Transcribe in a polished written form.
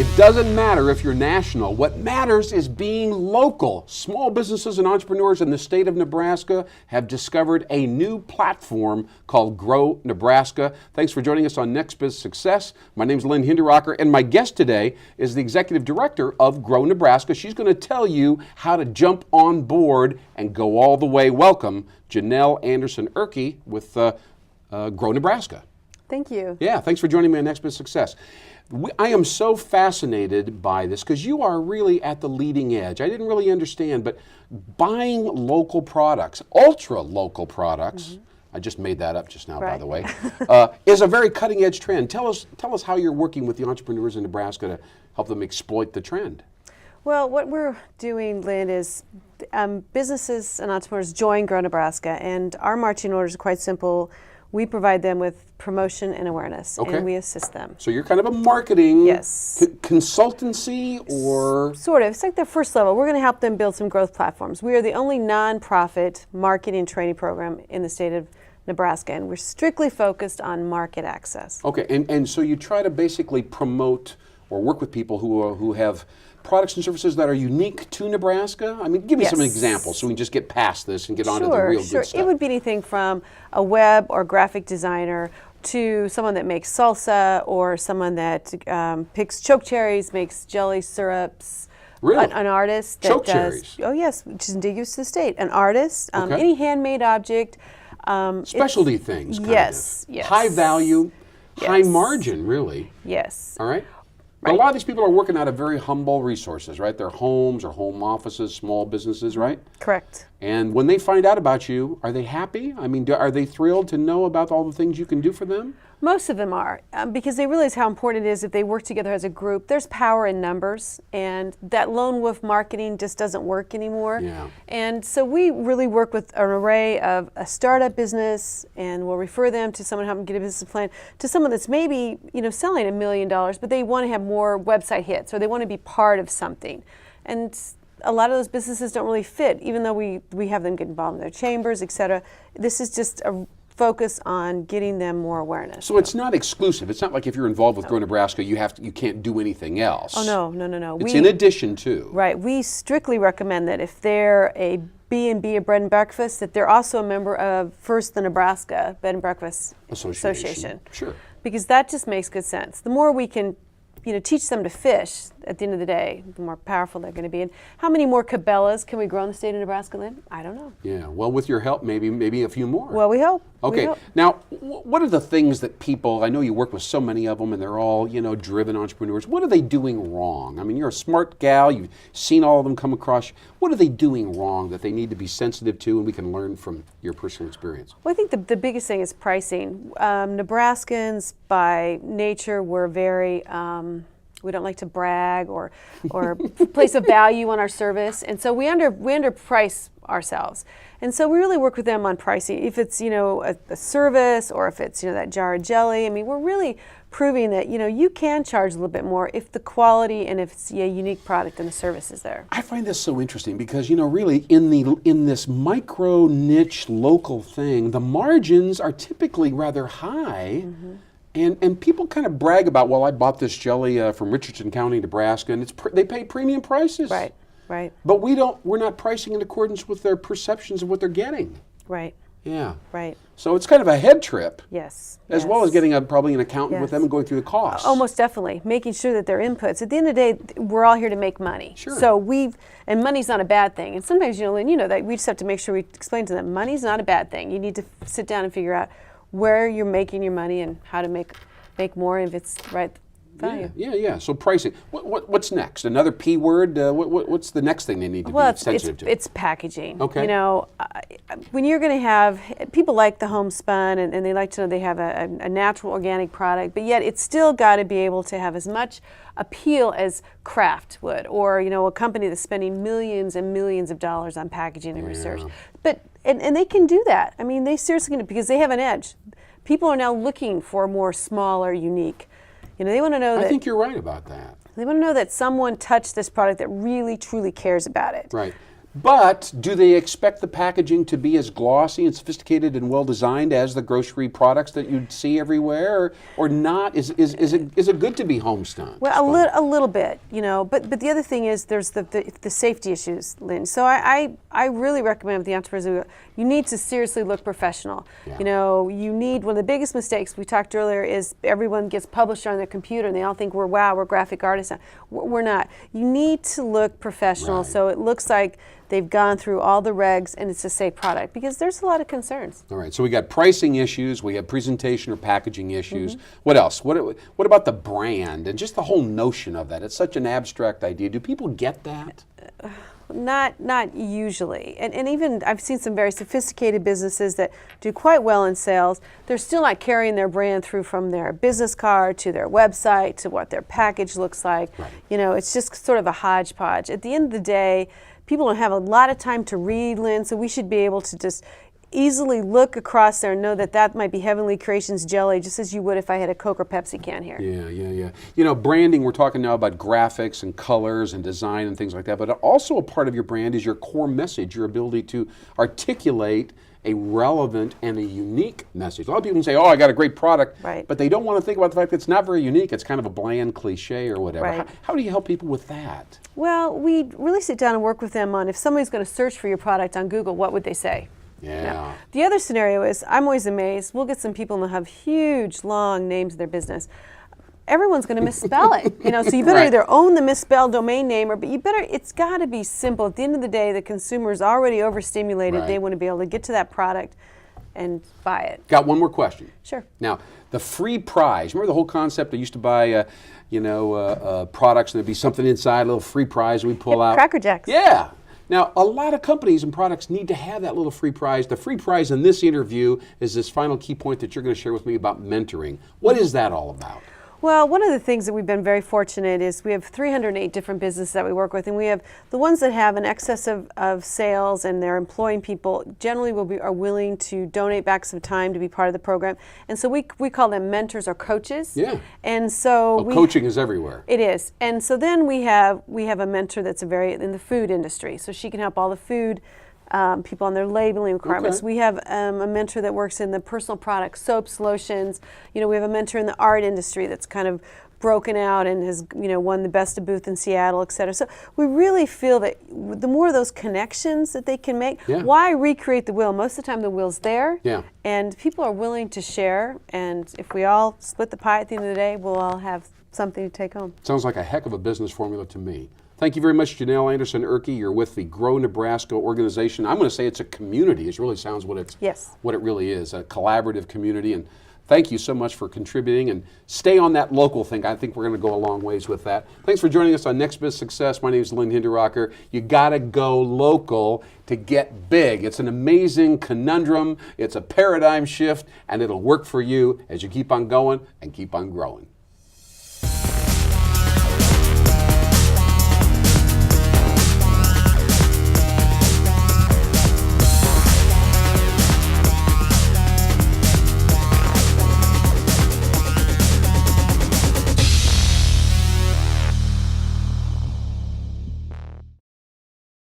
It doesn't matter if you're national. What matters is being local. Small businesses and entrepreneurs in the state of Nebraska have discovered a new platform called Grow Nebraska. Thanks for joining us on Next Biz Success. My name is Lynn Hinderrocker, and my guest today is the executive director of Grow Nebraska. She's going to tell you how to jump on board and go all the way. Welcome, Janelle Anderson-Erke with Grow Nebraska. Thank you. Yeah, thanks for joining me on Next Biz Success. I am so fascinated by this because you are really at the leading edge. I didn't really understand, but buying local products, ultra local products, I just made that up just now, by the way, is a very cutting edge trend. Tell us how you're working with the entrepreneurs in Nebraska to help them exploit the trend. Well, what we're doing, Lynn, is businesses and entrepreneurs join Grow Nebraska, and our marching orders are quite simple. We provide them with promotion and awareness, and we assist them. So you're kind of a marketing yes. Consultancy, or? Sort of. It's like the first level. We're going to help them build some growth platforms. We are the only nonprofit marketing training program in the state of Nebraska, and we're strictly focused on market access. Okay, and so you try to basically promote or work with people who have products and services that are unique to Nebraska? I mean, give me some examples so we can just get past this and get on to the real good stuff. It would be anything from a web or graphic designer to someone that makes salsa, or someone that picks choke cherries, makes jelly syrups. Really? An artist that choke does. Cherries? Oh yes, which is indigenous to the state. An artist, any handmade object. Specialty things, kind yes, of. Yes. High value, high margin, really. Yes. All right? But a lot of these people are working out of very humble resources, right? Their homes or home offices, small businesses, right? Correct. And when they find out about you, are they happy? I mean, are they thrilled to know about all the things you can do for them? Most of them are, because they realize how important it is if they work together as a group. There's power in numbers, and that lone wolf marketing just doesn't work anymore. Yeah. And so we really work with an array of a startup business, and we'll refer them to someone who help them get a business plan, to someone that's maybe selling $1 million, but they want to have more website hits, or they want to be part of something. And a lot of those businesses don't really fit, even though we have them get involved in their chambers, et cetera. This is just a focus on getting them more awareness. So it's not exclusive. It's not like if you're involved with Grow Nebraska, you can't do anything else. Oh no. It's in addition to. Right. We strictly recommend that if they're a B&B, a bread and breakfast, that they're also a member of First the Nebraska Bed and Breakfast Association. Sure. Because that just makes good sense. The more we can teach them to fish at the end of the day, the more powerful they're going to be. And how many more Cabela's can we grow in the state of Nebraska, Lynn? I don't know. Yeah, well, with your help, maybe a few more. Well, we hope. Okay, now, what are the things that people, I know you work with so many of them and they're all, driven entrepreneurs. What are they doing wrong? I mean, you're a smart gal, you've seen all of them come across. What are they doing wrong that they need to be sensitive to and we can learn from your personal experience? Well, I think the biggest thing is pricing. Nebraskans, by nature, we're very, we don't like to brag or place a value on our service, and so we underprice ourselves. And so we really work with them on pricing. If it's a service, or if it's that jar of jelly, I mean, we're really proving that you can charge a little bit more if the quality and if it's a unique product and the service is there. I find this so interesting because really in this micro niche local thing, the margins are typically rather high. And people kind of brag about, well, I bought this jelly from Richardson County, Nebraska, and they pay premium prices. Right. But we're not pricing in accordance with their perceptions of what they're getting. Right. Yeah. Right. So it's kind of a head trip. Yes. As well as getting probably an accountant with them and going through the costs. Almost definitely. Making sure that their inputs. At the end of the day, we're all here to make money. Sure. So and money's not a bad thing. And sometimes, Lynn, that we just have to make sure we explain to them, money's not a bad thing. You need to sit down and figure out where you're making your money and how to make more if it's right value. Yeah. So pricing. What's next? Another P word? What's the next thing they need to be sensitive to? It's packaging. Okay. When you're going to have, people like the homespun and they like to know they have a natural organic product, but yet it's still got to be able to have as much appeal as craft would, or a company that's spending millions and millions of dollars on packaging and research. But and they can do that. I mean, they seriously can, because they have an edge. People are now looking for more smaller, unique. They want to know that. I think you're right about that. They want to know that someone touched this product that really, truly cares about it. Right. But do they expect the packaging to be as glossy and sophisticated and well designed as the grocery products that you'd see everywhere, or not? Is it good to be homespun? Well, a little bit, you know. But the other thing is there's the safety issues, Lynn. So I really recommend with the entrepreneurs, you need to seriously look professional. Yeah. You know, you need, one of the biggest mistakes we talked earlier is everyone gets published on their computer and they all think we're graphic artists. We're not. You need to look professional, Right. so it looks like they've gone through all the regs and it's a safe product, because there's a lot of concerns. All right, so we got pricing issues, we have presentation or packaging issues. What else? What about the brand and just the whole notion of that? It's such an abstract idea. Do people get that? Not usually. And even I've seen some very sophisticated businesses that do quite well in sales. They're still not carrying their brand through from their business card to their website to what their package looks like. Right. You know, it's just sort of a hodgepodge. At the end of the day, people don't have a lot of time to read, Lynn, so we should be able to just easily look across there and know that that might be Heavenly Creations jelly, just as you would if I had a Coke or Pepsi can here. Yeah. You know, branding, we're talking now about graphics and colors and design and things like that, but also a part of your brand is your core message, your ability to articulate a relevant and a unique message. A lot of people can say, oh, I got a great product, Right. but they don't want to think about the fact that it's not very unique. It's kind of a bland cliche or whatever. Right. How do you help people with that? Well, we really sit down and work with them on, if somebody's going to search for your product on Google, what would they say? Yeah. Now, the other scenario is, I'm always amazed, we'll get some people and they'll have huge, long names in their business. Everyone's going to misspell it, you know, so you better Right. either own the misspelled domain name, but it's got to be simple. At the end of the day, the consumer is already overstimulated. Right. They want to be able to get to that product and buy it. Got one more question. Sure. Now, the free prize. Remember the whole concept? I used to buy, products and there'd be something inside, a little free prize we pull out. Cracker Jacks. Yeah. Now, a lot of companies and products need to have that little free prize. The free prize in this interview is this final key point that you're going to share with me about mentoring. What is that all about? Well, one of the things that we've been very fortunate is we have 308 different businesses that we work with, and we have the ones that have an excess of sales and they're employing people generally are willing to donate back some time to be part of the program. And so we call them mentors or coaches. Yeah. And so Coaching is everywhere. It is. And so then we have a mentor that's in the food industry. So she can help all the food people on their labeling requirements. Okay. We have a mentor that works in the personal products, soaps, lotions. You know, we have a mentor in the art industry that's kind of broken out and has, you know, won the best of booth in Seattle, et cetera. So we really feel that the more of those connections that they can make, Yeah. why recreate the wheel? Most of the time the wheel's there, Yeah. and people are willing to share, and if we all split the pie at the end of the day, we'll all have something to take home. Sounds like a heck of a business formula to me. Thank you very much, Janelle Anderson-Erke. You're with the Grow Nebraska organization. I'm going to say it's a community. It really sounds what it really is, a collaborative community. And thank you so much for contributing, and stay on that local thing. I think we're going to go a long ways with that. Thanks for joining us on Next Biz Success. My name is Lynn Hinderrocker. You got to go local to get big. It's an amazing conundrum. It's a paradigm shift, and it'll work for you as you keep on going and keep on growing.